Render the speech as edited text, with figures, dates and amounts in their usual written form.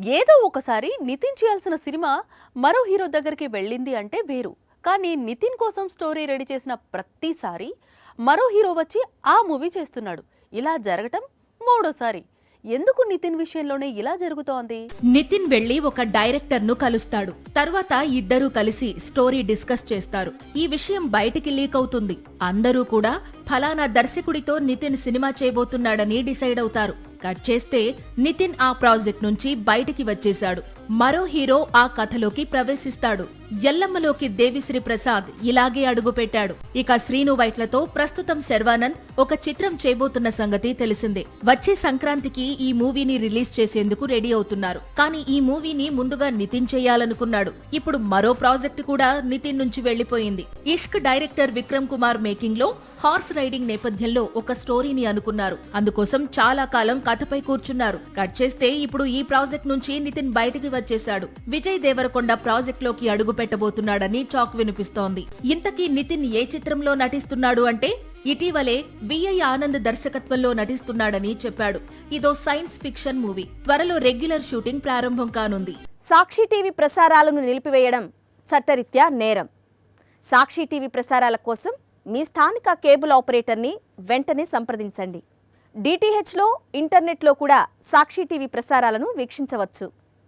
ఏదో ఒకసారి నితిన్ చేయాల్సిన సినిమా మరో హీరో దగ్గరికి వెళ్ళింది అంటే వేరు. కానీ నితిన్ కోసం స్టోరీ రెడీ చేసిన ప్రతిసారి మరో హీరో వచ్చి ఆ మూవీ చేస్తున్నాడు. ఇలా జరగటం మూడోసారి. ఎందుకు నితిన్ విషయంలోనే ఇలా జరుగుతోంది? నితిన్ వెళ్లి ఒక డైరెక్టర్ ను కలుస్తాడు. తర్వాత ఇద్దరూ కలిసి స్టోరీ డిస్కస్ చేస్తారు. ఈ విషయం బయటికి లీక్ అవుతుంది. అందరూ కూడా ఫలానా దర్శకుడితో నితిన్ సినిమా చేయబోతున్నాడని డిసైడ్ అవుతారు. కట్ చేస్తే నితిన్ ఆ ప్రాజెక్ట్ నుంచి బయటికి వచ్చేశాడు. మరో హీరో ఆ కథలోకి ప్రవేశిస్తాడు. ఎల్లమ్మలోకి దేవిశ్రీ ప్రసాద్ ఇలాగే అడుగుపెట్టాడు. ఇక శ్రీను వైట్లతో ప్రస్తుతం శర్వానంద్ ఒక చిత్రం చేయబోతున్న సంగతి తెలిసిందే. వచ్చే సంక్రాంతికి ఈ మూవీని రిలీజ్ చేసేందుకు రెడీ అవుతున్నారు. కానీ ఈ మూవీని ముందుగా నితిన్ చేయాలనుకున్నాడు. ఇప్పుడు మరో ప్రాజెక్టు కూడా నితిన్ నుంచి వెళ్లిపోయింది. ఇష్క్ డైరెక్టర్ విక్రమ్ కుమార్ మేకింగ్ లో హార్స్ రైడింగ్ నేపథ్యంలో ఒక స్టోరీని అనుకున్నారు. అందుకోసం చాలా కాలం కథపై కూర్చున్నారు. కట్ చేస్తే ఇప్పుడు ఈ ప్రాజెక్ట్ నుంచి నితిన్ బయటికి వచ్చేశాడు. విజయ్ దేవరకొండ ప్రాజెక్ట్ లోకి అడుగు పెట్టబోతున్నాడని టాక్ వినిపిస్తోంది. ఇంతకీ నితిన్ ఏ చిత్రంలో నటిస్తున్నాడు అంటే ఇటీవలే విఐ ఆనంద్ దర్శకత్వంలో నటిస్తున్నాడని చెప్పాడు. ఇదో సైన్స్ ఫిక్షన్ మూవీ. త్వరలో రెగ్యులర్ షూటింగ్ ప్రారంభం కానుంది. సాక్షి టీవీ ప్రసారాలను నిలిపివేయడం చట్టరీత్యా నేరం. సాక్షి టీవీ ప్రసారాల కోసం మీ స్థానిక కేబుల్ ఆపరేటర్ని వెంటనే సంప్రదించండి. డిటిహెచ్లో, ఇంటర్నెట్లో కూడా సాక్షి టీవీ ప్రసారాలను వీక్షించవచ్చు.